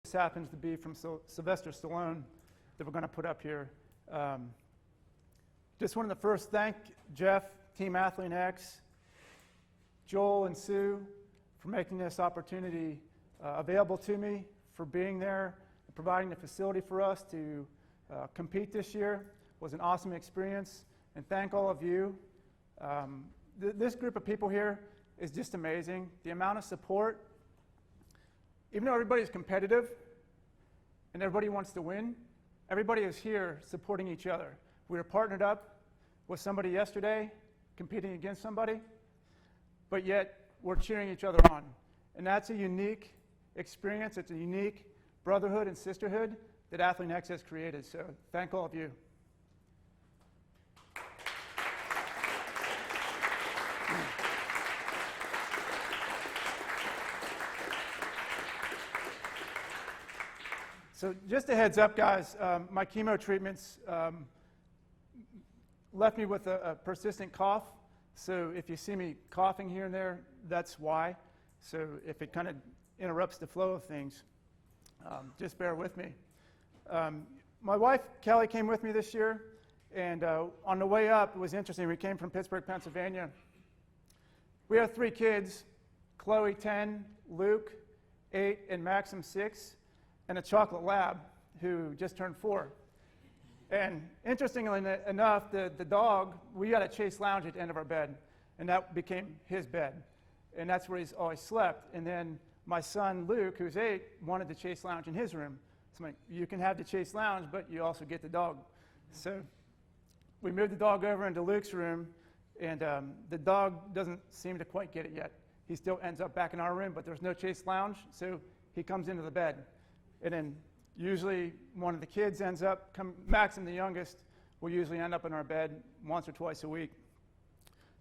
This happens to be from Sylvester Stallone that we're going to put up here. Just wanted to first thank Jeff, Team Athlete X, Joel and Sue for making this opportunity available to me, for being there, and providing the facility for us to compete this year. It was an awesome experience, and thank all of you. This group of people here is just amazing. The amount of support, even though everybody's competitive and everybody wants to win, everybody is here supporting each other. We were partnered up with somebody yesterday, competing against somebody, but yet we're cheering each other on. And that's a unique experience. It's a unique brotherhood and sisterhood that Athlete X has created. So thank all of you. So just a heads up, guys, my chemo treatments left me with a persistent cough. So if you see me coughing here and there, that's why. So if it kind of interrupts the flow of things, just bear with me. My wife, Kelly, came with me this year, and on the way up, it was interesting. We came from Pittsburgh, Pennsylvania. We have 3 kids, Chloe, 10, Luke, 8, and Maxim, 6. And a chocolate lab who just turned 4. And interestingly enough, the dog, we got a Chase Lounge at the end of our bed, and that became his bed. And that's where he's always slept. And then my son, Luke, who's 8, wanted the Chase Lounge in his room. So I'm like, you can have the Chase Lounge, but you also get the dog. So we moved the dog over into Luke's room, and the dog doesn't seem to quite get it yet. He still ends up back in our room, but there's no Chase Lounge, so he comes into the bed. And then usually one of the kids ends up, Maxim, the youngest, will usually end up in our bed once or twice a week.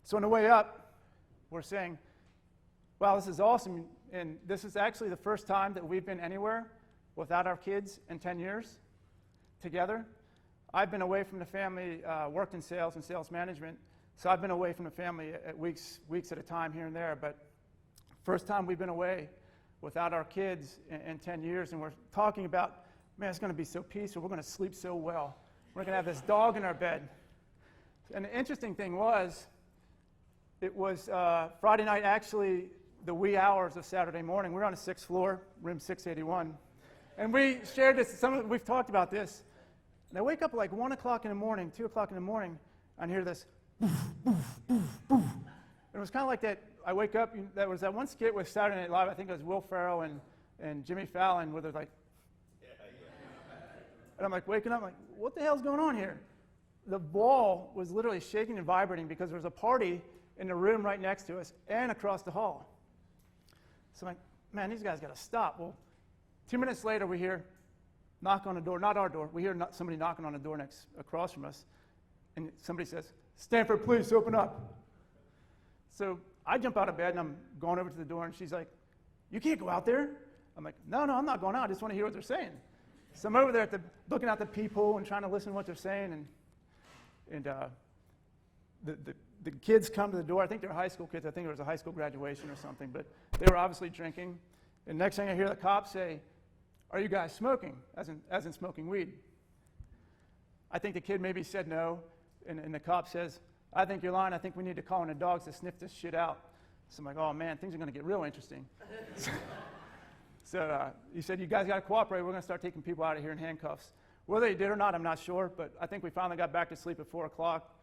So on the way up, we're saying, wow, this is awesome. And this is actually the first time that we've been anywhere without our kids in 10 years together. I've been away from the family, worked in sales and sales management, so I've been away from the family at weeks at a time here and there. But first time we've been away without our kids in 10 years, and we're talking about, man, it's going to be so peaceful. We're going to sleep so well. We're going to have this dog in our bed. And the interesting thing was, it was Friday night, actually, the wee hours of Saturday morning. We're on the 6th floor, room 681. And we shared this, we've talked about this. And I wake up at like 1 o'clock in the morning, 2 o'clock in the morning, and hear this, boof, boof, boof, boof. And it was kind of like that. I wake up, there was that one skit with Saturday Night Live, I think it was Will Ferrell and Jimmy Fallon, where they're like, and I'm like waking up, like, what the hell's going on here? The wall was literally shaking and vibrating because there was a party in the room right next to us and across the hall. So I'm like, man, these guys got to stop. Well, 2 minutes later, we hear knock on the door, not our door. We hear somebody knocking on the door across from us, and somebody says, Stanford, please open up. So I jump out of bed, and I'm going over to the door, and she's like, you can't go out there. I'm like, no, I'm not going out. I just want to hear what they're saying. So I'm over there looking out the peephole and trying to listen to what they're saying. And the kids come to the door. I think they're high school kids. I think it was a high school graduation or something. But they were obviously drinking. And next thing I hear the cops say, are you guys smoking, as in smoking weed? I think the kid maybe said no. And the cop says, I think you're lying. I think we need to call in the dogs to sniff this shit out. So I'm like, oh, man, things are going to get real interesting. So he said, you guys got to cooperate. We're going to start taking people out of here in handcuffs. Whether they did or not, I'm not sure. But I think we finally got back to sleep at 4 o'clock,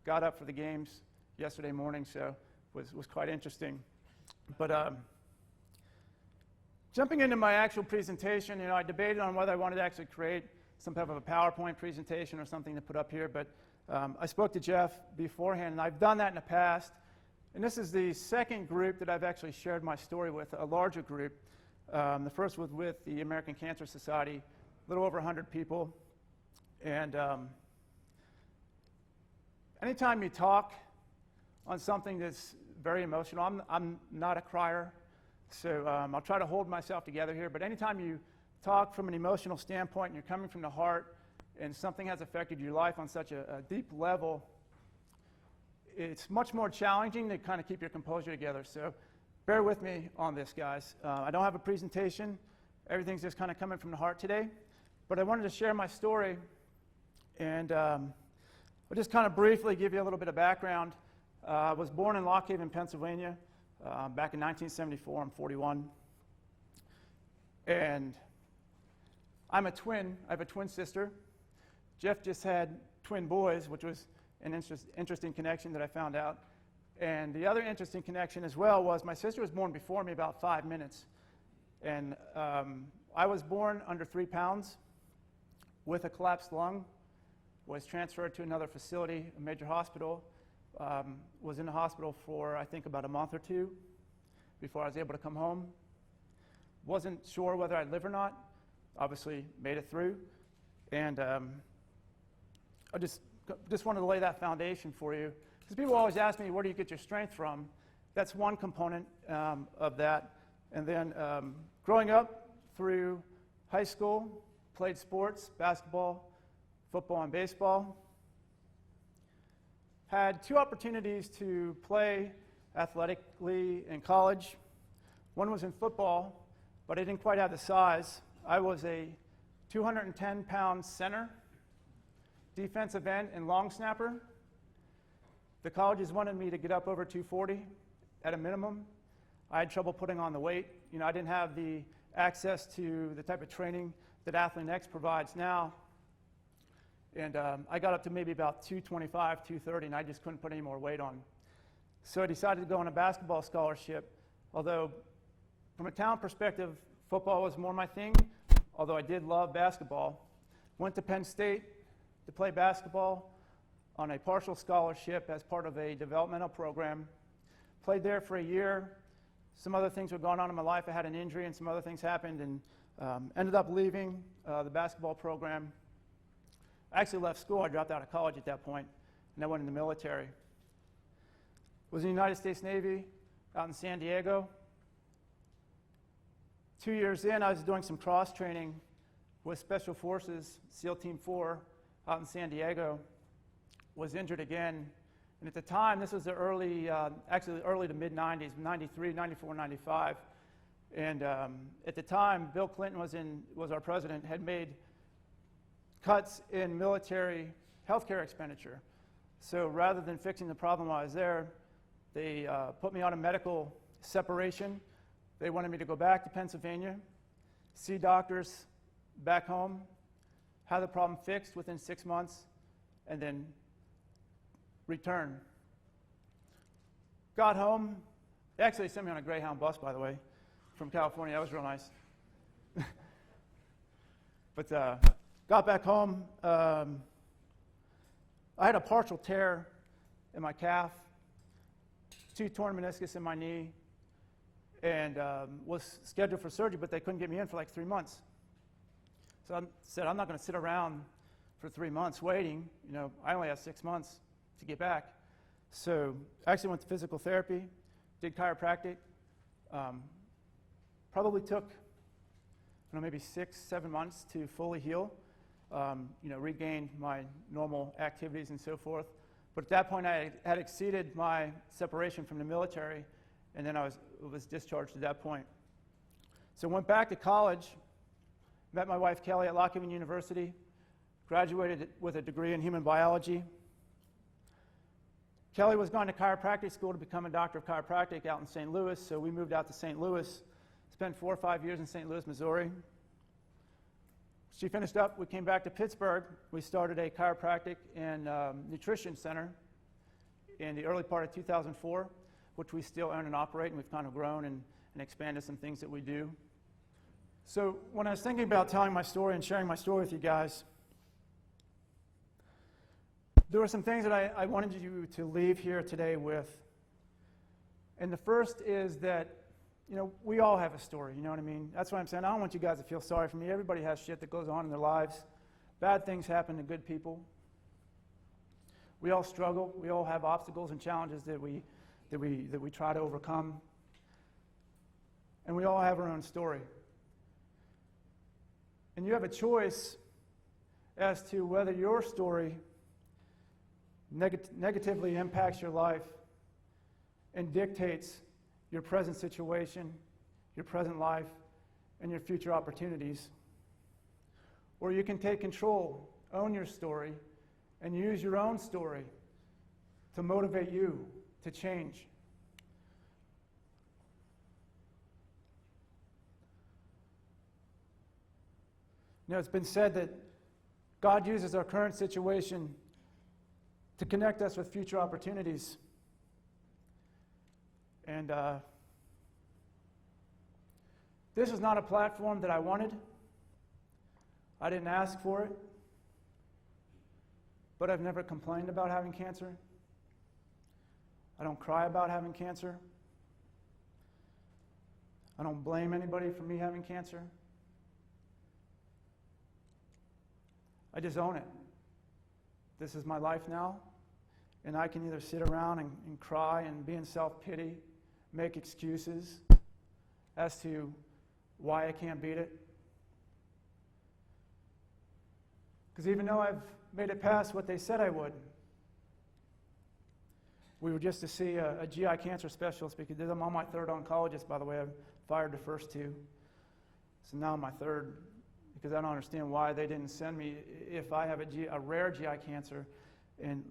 got up for the games yesterday morning, so it was quite interesting. But jumping into my actual presentation, I debated on whether I wanted to actually create some type of a PowerPoint presentation or something to put up here. But I spoke to Jeff beforehand, and I've done that in the past. And this is the second group that I've actually shared my story with, a larger group. The first was with the American Cancer Society, a little over 100 people. And anytime you talk on something that's very emotional, I'm not a crier, so I'll try to hold myself together here. But anytime you talk from an emotional standpoint and you're coming from the heart, and something has affected your life on such a deep level, it's much more challenging to kind of keep your composure together. So bear with me on this, guys. I don't have a presentation. everything's just kind of coming from the heart today. But I wanted to share my story, and I'll just kind of briefly give you a little bit of background. I was born in Lock Haven, Pennsylvania, back in 1974. I'm 41. And I'm a twin. I have a twin sister. Jeff just had twin boys, which was an interesting connection that I found out. And the other interesting connection as well was my sister was born before me about 5 minutes. And I was born under 3 pounds with a collapsed lung, was transferred to another facility, a major hospital, was in the hospital for, I think, about a month or 2 before I was able to come home. Wasn't sure whether I'd live or not. Obviously made it through. And I just wanted to lay that foundation for you. Because people always ask me, where do you get your strength from? That's one component of that. And then growing up through high school, played sports, basketball, football, and baseball. Had 2 opportunities to play athletically in college. One was in football, but I didn't quite have the size. I was a 210-pound center, defensive end, and long snapper. The colleges wanted me to get up over 240 at a minimum. I had trouble putting on the weight. I didn't have the access to the type of training that Athlean-X provides now. And I got up to maybe about 225, 230, and I just couldn't put any more weight on. So I decided to go on a basketball scholarship, although from a talent perspective, football was more my thing, although I did love basketball. Went to Penn State to play basketball on a partial scholarship as part of a developmental program. Played there for a year. Some other things were going on in my life. I had an injury and some other things happened, and ended up leaving the basketball program. I actually left school. I dropped out of college at that point, and I went in the military. Was in the United States Navy out in San Diego. 2 years in, I was doing some cross training with Special Forces, SEAL Team 4, out in San Diego. Was injured again. And at the time, this was the early to mid-90s, 93, 94, 95. And at the time, Bill Clinton was our president, had made cuts in military healthcare expenditure. So rather than fixing the problem while I was there, they put me on a medical separation. They wanted me to go back to Pennsylvania, see doctors back home, have the problem fixed within 6 months, and then return. Got home. They actually sent me on a Greyhound bus, by the way, from California. That was real nice. But got back home. I had a partial tear in my calf, 2 torn meniscus in my knee, and was scheduled for surgery, but they couldn't get me in for like 3 months. So I said, I'm not going to sit around for 3 months waiting. I only have 6 months to get back. So I actually went to physical therapy, did chiropractic. Probably took maybe 6-7 months to fully heal. Regained my normal activities and so forth. But at that point, I had exceeded my separation from the military, and then I was discharged at that point. So went back to college, met my wife Kelly at Lock Haven University, graduated with a degree in human biology. Kelly was going to chiropractic school to become a doctor of chiropractic out in St. Louis, so we moved out to St. Louis, spent 4 or 5 years in St. Louis, Missouri. She finished up, we came back to Pittsburgh. We started a chiropractic and nutrition center in the early part of 2004, which we still own and operate, and we've kind of grown and expanded some things that we do. So when I was thinking about telling my story and sharing my story with you guys, there were some things that I wanted you to leave here today with. And the first is that, we all have a story, you know what I mean? That's what I'm saying. I don't want you guys to feel sorry for me. Everybody has shit that goes on in their lives. Bad things happen to good people. We all struggle. We all have obstacles and challenges that we try to overcome. And we all have our own story. And you have a choice as to whether your story negatively impacts your life and dictates your present situation, your present life, and your future opportunities. Or you can take control, own your story, and use your own story to motivate you to change. You know, it's been said that God uses our current situation to connect us with future opportunities. And this is not a platform that I wanted. I didn't ask for it. But I've never complained about having cancer. I don't cry about having cancer. I don't blame anybody for me having cancer. I just own it. This is my life now, and I can either sit around and cry and be in self-pity, make excuses as to why I can't beat it. Because even though I've made it past what they said I would, we were just to see a GI cancer specialist, because I'm on my third oncologist, by the way. I've fired the first two. So now I'm my third, because I don't understand why they didn't send me if I have a rare GI cancer. And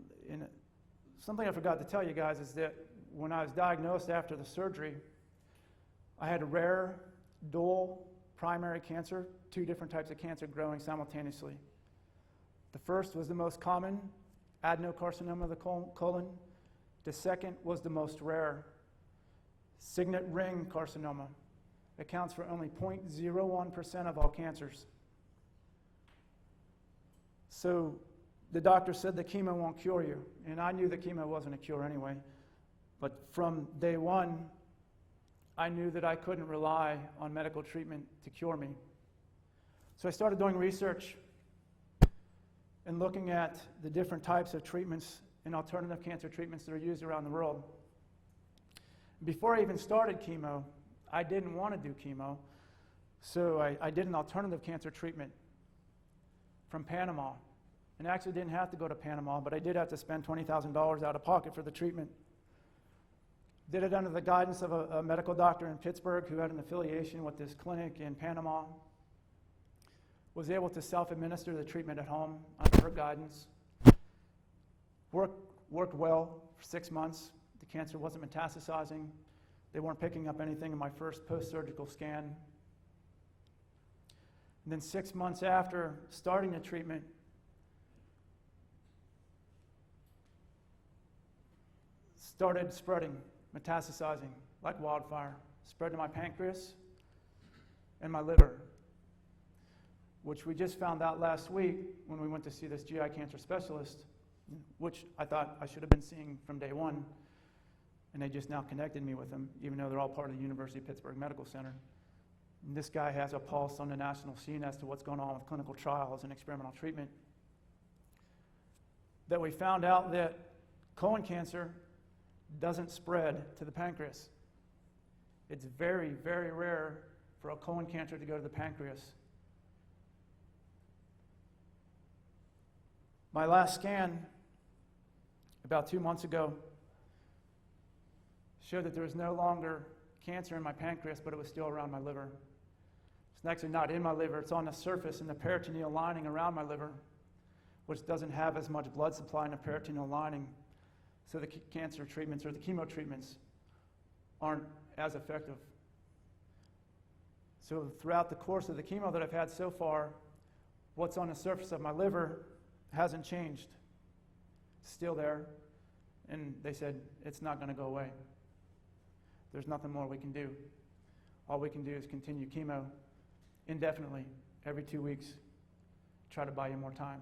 something I forgot to tell you guys is that when I was diagnosed after the surgery, I had a rare dual primary cancer, 2 different types of cancer growing simultaneously. The first was the most common, adenocarcinoma of the colon. The second was the most rare, signet ring carcinoma. It accounts for only 0.01% of all cancers. So the doctor said the chemo won't cure you, and I knew the chemo wasn't a cure anyway. But from day one, I knew that I couldn't rely on medical treatment to cure me. So I started doing research and looking at the different types of treatments and alternative cancer treatments that are used around the world. Before I even started chemo, I didn't want to do chemo, so I did an alternative cancer treatment from Panama. And I actually didn't have to go to Panama, but I did have to spend $20,000 out of pocket for the treatment. Did it under the guidance of a medical doctor in Pittsburgh who had an affiliation with this clinic in Panama. Was able to self-administer the treatment at home under her guidance. Worked well for 6 months. The cancer wasn't metastasizing. They weren't picking up anything in my first post-surgical scan. And then 6 months after starting the treatment, started spreading, metastasizing like wildfire. Spread to my pancreas and my liver, which we just found out last week when we went to see this GI cancer specialist, which I thought I should have been seeing from day one, and they just now connected me with them, even though they're all part of the University of Pittsburgh Medical Center. And this guy has a pulse on the national scene as to what's going on with clinical trials and experimental treatment. That we found out that colon cancer doesn't spread to the pancreas. It's very, very rare for a colon cancer to go to the pancreas. My last scan, about 2 months ago, showed that there was no longer cancer in my pancreas, but it was still around my liver. It's actually not in my liver, it's on the surface in the peritoneal lining around my liver, which doesn't have as much blood supply in the peritoneal lining. So the cancer treatments or the chemo treatments aren't as effective. So throughout the course of the chemo that I've had so far, what's on the surface of my liver hasn't changed. It's still there. And they said, it's not going to go away. There's nothing more we can do. All we can do is continue chemo indefinitely, every 2 weeks, try to buy you more time.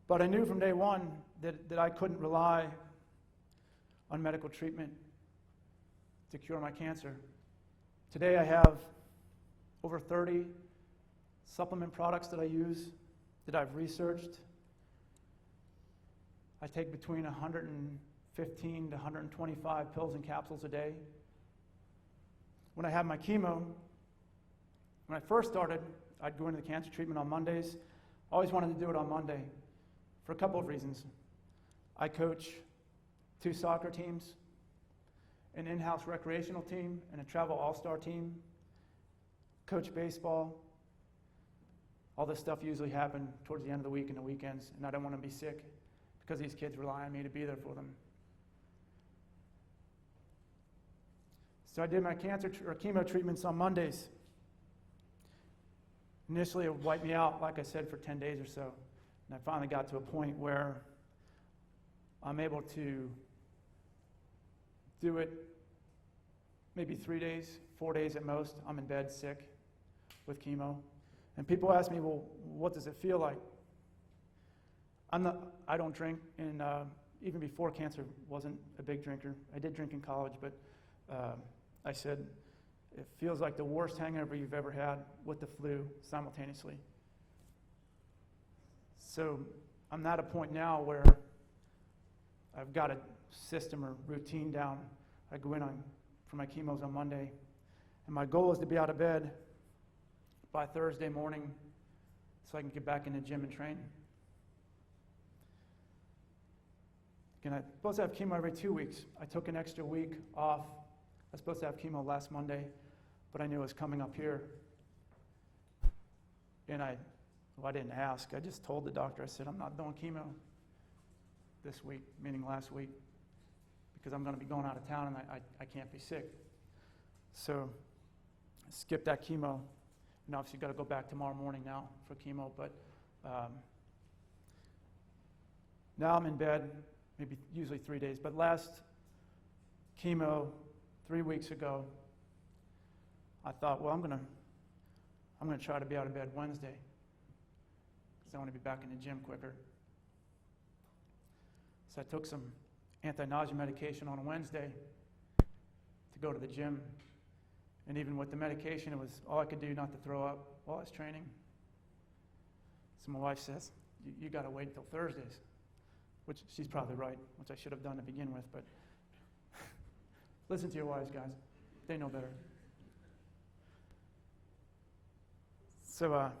But I knew from day one that I couldn't rely on medical treatment to cure my cancer. Today I have over 30 supplement products that I use, that I've researched. I take between 115 to 125 pills and capsules a day. When I had my chemo, when I first started, I'd go into the cancer treatment on Mondays. I always wanted to do it on Monday for a couple of reasons. I coach 2 soccer teams, an in-house recreational team, and a travel all-star team. coach baseball. All this stuff usually happened towards the end of the week and the weekends, and I don't want to be sick because these kids rely on me to be there for them. So I did my chemo treatments on Mondays. Initially, it wiped me out, like I said, for 10 days or so. And I finally got to a point where I'm able to do it maybe 3 days, 4 days at most. I'm in bed sick with chemo. And people ask me, well, what does it feel like? I don't drink, and even before cancer, wasn't a big drinker. I did drink in college, but I said, it feels like the worst hangover you've ever had with the flu simultaneously. So I'm at a point now where I've got a system or routine down. I go in for my chemos on Monday, and my goal is to be out of bed by Thursday morning so I can get back in the gym and train. Again, I'm supposed to have chemo every 2 weeks. I took an extra week off. I was supposed to have chemo last Monday, but I knew it was coming up here. And I didn't ask. I just told the doctor, I said, I'm not doing chemo this week, meaning last week, because I'm going to be going out of town and I can't be sick. So I skipped that chemo. And obviously got to go back tomorrow morning now for chemo, but now I'm in bed, maybe usually 3 days. But last chemo 3 weeks ago, I thought, well, I'm gonna try to be out of bed Wednesday because I want to be back in the gym quicker. So I took some anti-nausea medication on a Wednesday to go to the gym. And even with the medication, it was all I could do not to throw up while I was training. So my wife says, you got to wait until Thursdays, which she's probably right, which I should have done to begin with, but listen to your wives, guys. They know better. So let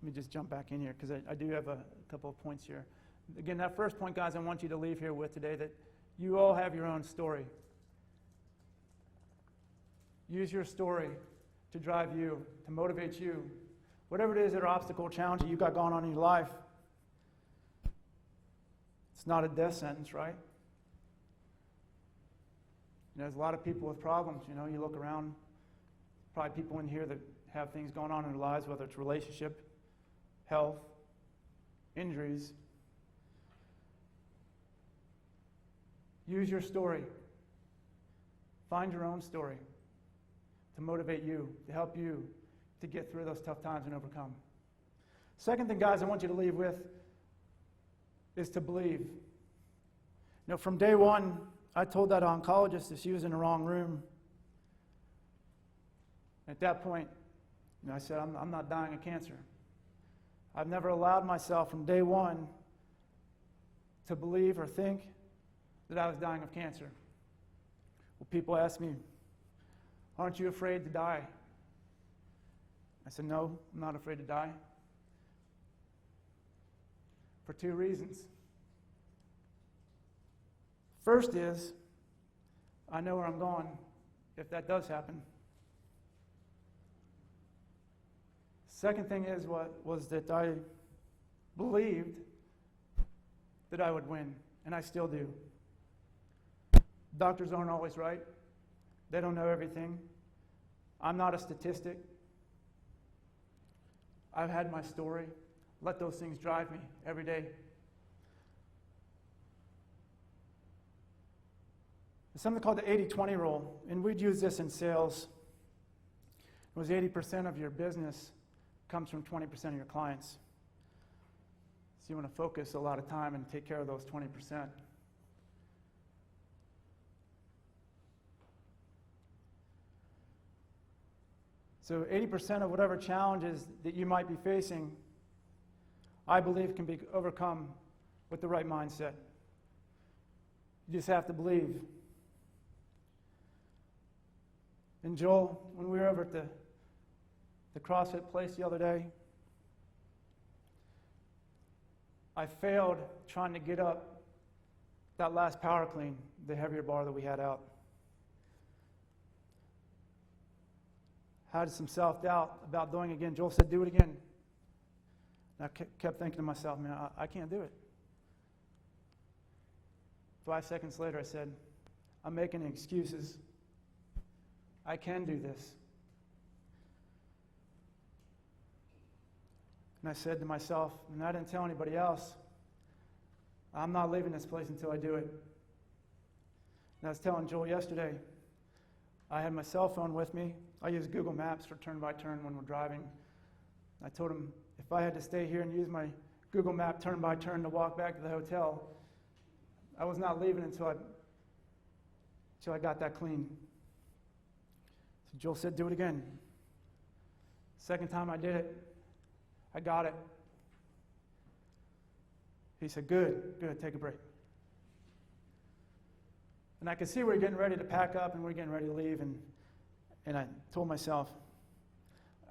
me just jump back in here because I do have a couple of points here. Again, that first point, guys, I want you to leave here with today, that you all have your own story. Use your story to drive you, to motivate you. Whatever it is, that obstacle, challenge that you got going on in your life, it's not a death sentence, right? There's a lot of people with problems. You look around, probably people in here that have things going on in their lives, whether it's relationship, health, injuries. Use your story. Find your own story to motivate you, to help you to get through those tough times and overcome. Second thing, guys, I want you to leave with is to believe. From day one, I told that oncologist that she was in the wrong room. At that point, I said, I'm not dying of cancer. I've never allowed myself from day one to believe or think that I was dying of cancer. Well, people ask me, aren't you afraid to die? I said, no, I'm not afraid to die. For 2 reasons. First is, I know where I'm going if that does happen. Second thing was that I believed that I would win, and I still do. Doctors aren't always right. They don't know everything. I'm not a statistic. I've had my story. Let those things drive me every day. There's something called the 80-20 rule, and we'd use this in sales. It was 80% of your business comes from 20% of your clients. So you want to focus a lot of time and take care of those 20%. So 80% of whatever challenges that you might be facing, I believe, can be overcome with the right mindset. You just have to believe. And Joel, when we were over at the CrossFit place the other day, I failed trying to get up that last power clean, the heavier bar that we had out. had some self-doubt about doing it again. Joel said, do it again. And I kept thinking to myself, man, I can't do it. 5 seconds later, I said, I'm making excuses. I can do this. And I said to myself, and I didn't tell anybody else, I'm not leaving this place until I do it. And I was telling Joel yesterday, I had my cell phone with me. I use Google Maps for turn-by-turn when we're driving. I told him if I had to stay here and use my Google Map turn-by-turn to walk back to the hotel, I was not leaving until I got that clean. So Joel said, do it again. Second time I did it, I got it. He said, good, take a break. And I could see we were getting ready to pack up and we were getting ready to leave, and I told myself,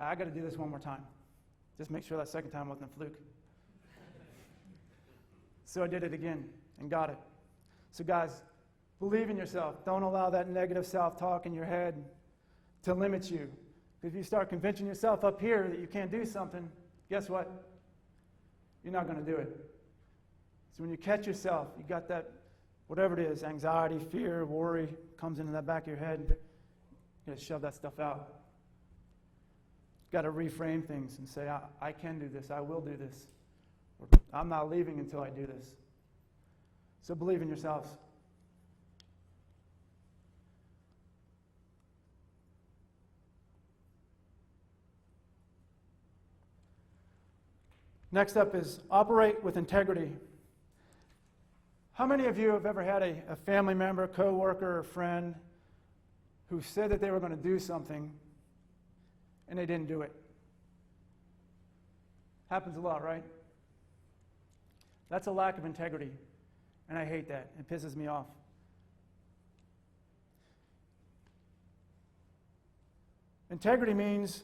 I got to do this one more time. Just make sure that second time wasn't a fluke. So I did it again and got it. So guys, believe in yourself. Don't allow that negative self-talk in your head to limit you. Because if you start convincing yourself up here that you can't do something, guess what? You're not going to do it. So when you catch yourself, you got that, whatever it is, anxiety, fear, worry, comes into that back of your head, you got to shove that stuff out. You got to reframe things and say, I can do this, I will do this. Or, I'm not leaving until I do this. So believe in yourselves. Next up is operate with integrity. How many of you have ever had a family member, coworker, or friend who said that they were going to do something and they didn't do it? Happens a lot, right? That's a lack of integrity, and I hate that. It pisses me off. Integrity means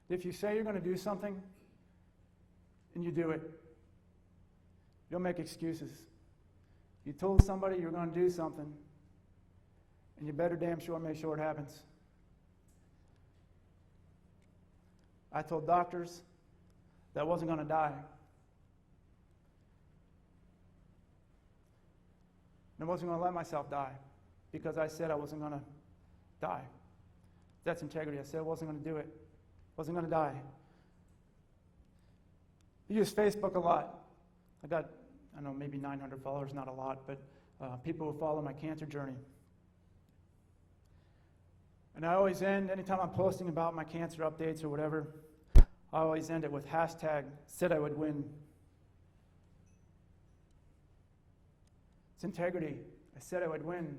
if you say you're going to do something and you do it, you don't make excuses. You told somebody you're going to do something, and you better damn sure make sure it happens. I told doctors that I wasn't going to die. And I wasn't going to let myself die because I said I wasn't going to die. That's integrity. I said I wasn't going to do it. Wasn't going to die. I use Facebook a lot. I got, I don't know, maybe 900 followers, not a lot, but people who follow my cancer journey. And I always end, anytime I'm posting about my cancer updates or whatever, I always end it with hashtag said I would win. It's integrity. I said I would win.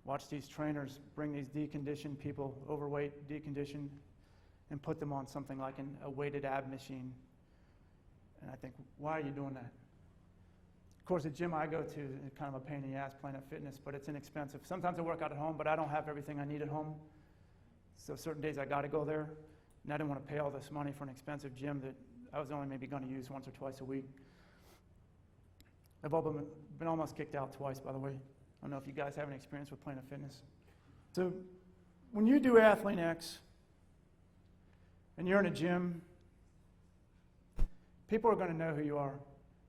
Watch these trainers bring these deconditioned people, overweight, deconditioned, and put them on something like a weighted ab machine. And I think, why are you doing that? Of course, the gym I go to is kind of a pain in the ass, Planet Fitness, but it's inexpensive. Sometimes I work out at home, but I don't have everything I need at home. So certain days I got to go there. And I didn't want to pay all this money for an expensive gym that I was only maybe going to use once or twice a week. I've been almost kicked out twice, by the way. I don't know if you guys have any experience with Planet Fitness. So when you do Athlete X and you're in a gym, people are going to know who you are.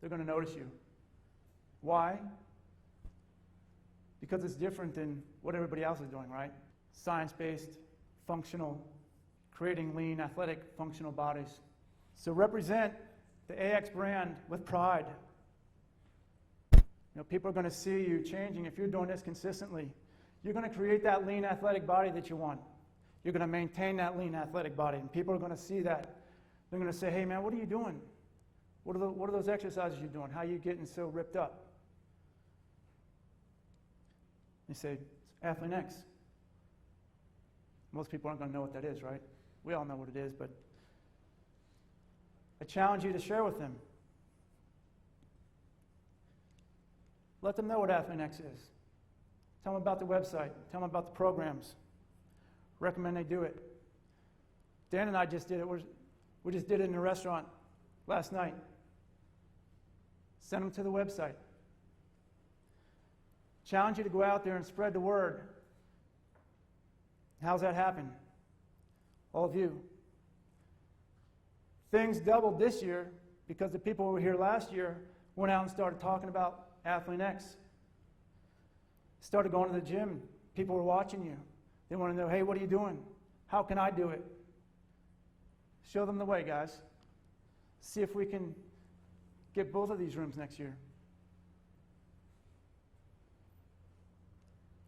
They're going to notice you. Why? Because it's different than what everybody else is doing, right? Science-based, functional, creating lean, athletic, functional bodies. So represent the AX brand with pride. You know, people are going to see you changing. If you're doing this consistently, you're going to create that lean athletic body that you want. You're going to maintain that lean athletic body, and people are going to see that. They're going to say, hey man, what are you doing? What are those exercises you're doing? How are you getting so ripped up? You say, it's Athlete X. Most people aren't going to know what that is, right? We all know what it is, but I challenge you to share with them. Let them know what Athlete X is. Tell them about the website. Tell them about the programs. Recommend they do it. Dan and I just did it. We just did it in a restaurant last night. Send them to the website. Challenge you to go out there and spread the word. How's that happen? all of you. Things doubled this year because the people who were here last year went out and started talking about Athlete X. Started going to the gym. People were watching you. They want to know, hey, what are you doing? How can I do it? Show them the way, guys. See if we can get both of these rooms next year.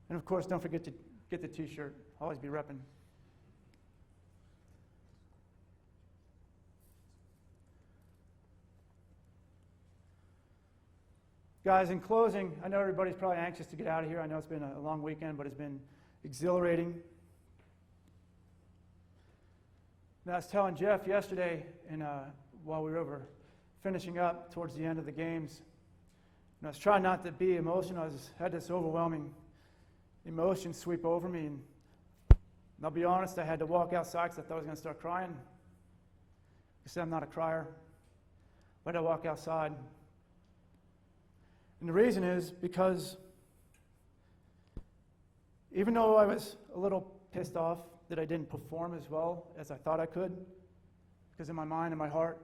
And of course, don't forget to get the t-shirt. Always be repping. Guys, in closing, I know everybody's probably anxious to get out of here. I know it's been a long weekend, but it's been exhilarating. And I was telling Jeff yesterday, while we were over finishing up towards the end of the games, and I was trying not to be emotional. I had this overwhelming emotion sweep over me. And I'll be honest, I had to walk outside because I thought I was going to start crying. I said I'm not a crier. But I walk outside. And the reason is because even though I was a little pissed off that I didn't perform as well as I thought I could, because in my mind and my heart,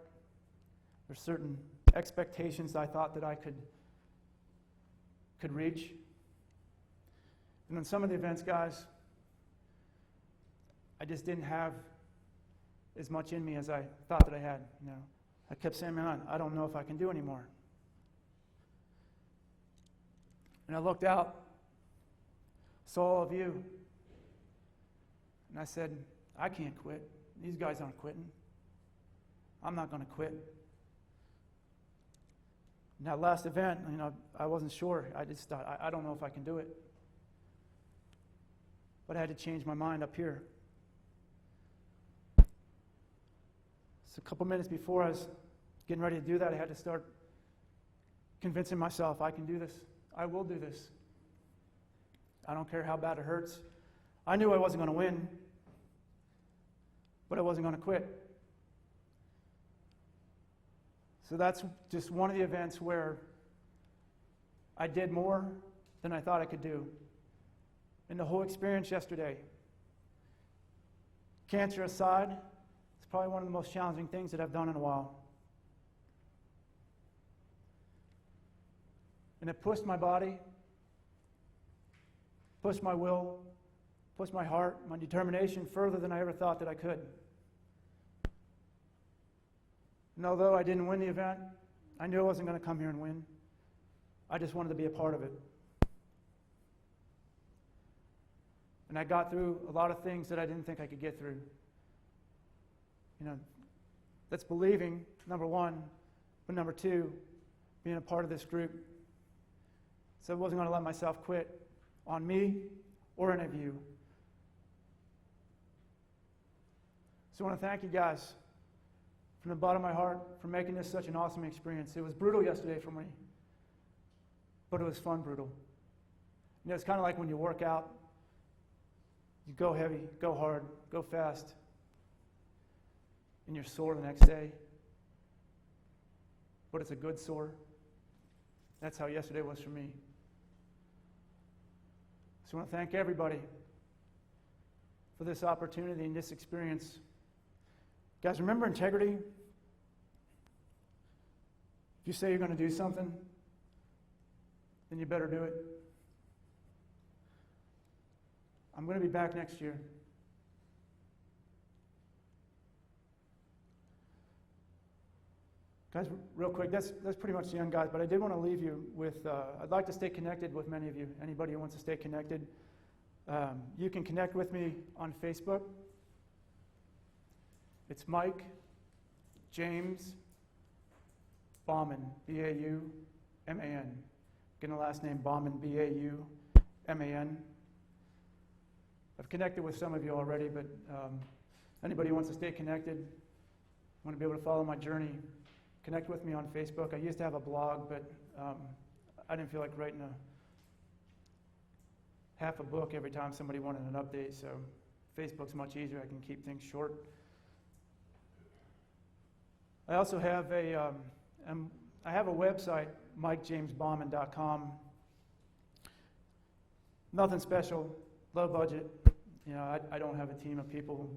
there's certain expectations I thought that I could reach. And on some of the events, guys, I just didn't have as much in me as I thought that I had. I kept saying, man, I don't know if I can do anymore. And I looked out, saw all of you, and I said, I can't quit. These guys aren't quitting. I'm not going to quit. And that last event, I wasn't sure. I just thought, I don't know if I can do it. But I had to change my mind up here. So a couple minutes before I was getting ready to do that, I had to start convincing myself, I can do this. I will do this. I don't care how bad it hurts. I knew I wasn't going to win, but I wasn't going to quit. So that's just one of the events where I did more than I thought I could do. And the whole experience yesterday, cancer aside, it's probably one of the most challenging things that I've done in a while. And it pushed my body, pushed my will, pushed my heart, my determination further than I ever thought that I could. And although I didn't win the event, I knew I wasn't going to come here and win. I just wanted to be a part of it. And I got through a lot of things that I didn't think I could get through. That's believing, number one, but number two, being a part of this group. So I wasn't going to let myself quit on me or any of you. So I want to thank you guys from the bottom of my heart for making this such an awesome experience. It was brutal yesterday for me, but it was fun brutal. It's kind of like when you work out. You go heavy, go hard, go fast, and you're sore the next day. But it's a good sore. That's how yesterday was for me. So I want to thank everybody for this opportunity and this experience. Guys, remember integrity? If you say you're going to do something, then you better do it. I'm going to be back next year. Guys, real quick, that's pretty much the end, guys, but I did want to leave you with, I'd like to stay connected with many of you. Anybody who wants to stay connected, you can connect with me on Facebook. It's Mike James Bauman, B-A-U-M-A-N. Getting the last name Bauman, B-A-U-M-A-N. I've connected with some of you already, but anybody who wants to stay connected, want to be able to follow my journey, connect with me on Facebook. I used to have a blog, but I didn't feel like writing half a book every time somebody wanted an update, so Facebook's much easier. I can keep things short. I also have a website, MikeJamesBauman.com. Nothing special, low budget. I don't have a team of people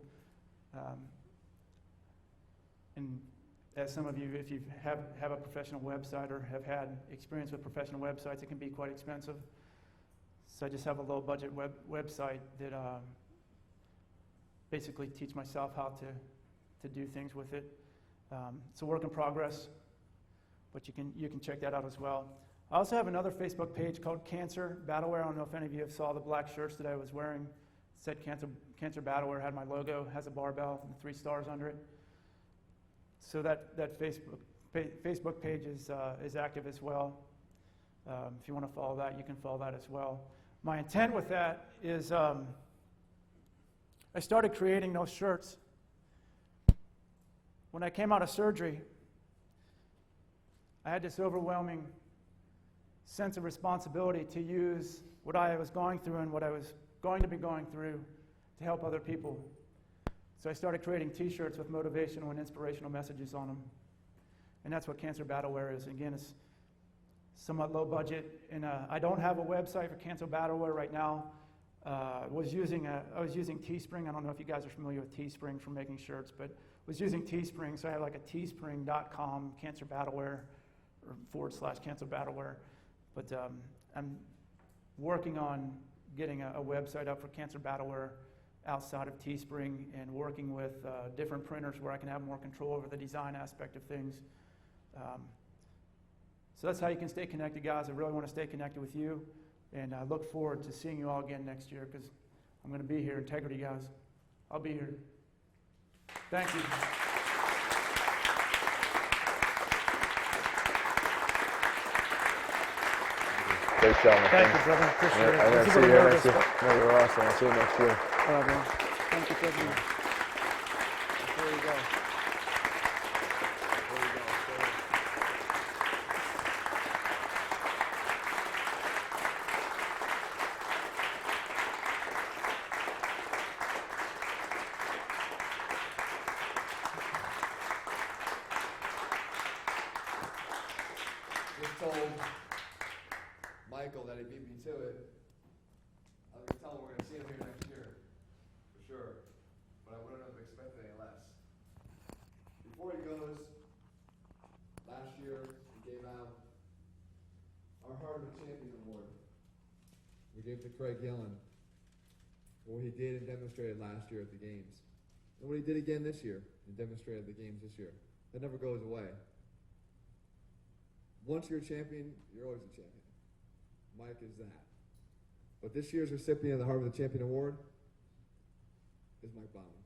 And as some of you, if you have a professional website or have had experience with professional websites, it can be quite expensive. So I just have a low budget website that basically teach myself how to do things with it. It's a work in progress, but you can check that out as well. I also have another Facebook page called Cancer Battleware. I don't know if any of you have saw the black shirts that I was wearing. It said Cancer Battleware, had my logo, has a barbell and 3 stars under it. So that Facebook page is active as well. If you want to follow that, you can follow that as well. My intent with that is I started creating those shirts when I came out of surgery. I had this overwhelming sense of responsibility to use what I was going through and what I was going to be going through to help other people. So I started creating t-shirts with motivational and inspirational messages on them. And that's what Cancer Battleware is. Again, it's somewhat low budget. And I don't have a website for Cancer Battleware right now. I was using Teespring. I don't know if you guys are familiar with Teespring for making shirts, but was using Teespring. So I have like a teespring.com Cancer Battleware or /Cancer Battleware. But I'm working on getting a website up for Cancer Battleware outside of Teespring and working with different printers where I can have more control over the design aspect of things. So that's how you can stay connected, guys. I really want to stay connected with you, and I look forward to seeing you all again next year because I'm going to be here. Integrity, guys. I'll be here. Thank you. Great job, man. Thank you, brother. Appreciate it. I'm going to see you here next year. No, you're awesome. I'll see you next year. All right, man. Thank you, President. There you go. Just told Michael that he beat me to it. I can tell we're going to see him here next year, for sure. But I wouldn't have expected any less. Before he goes, last year we gave out our Heart of the Champion Award. We gave it to Craig Gillen for what he did and demonstrated last year at the games. And what he did again this year and demonstrated at the games this year. That never goes away. Once you're a champion, you're always a champion. Mike is that. But this year's recipient of the Heart of the Champion Award is Mike Bauman.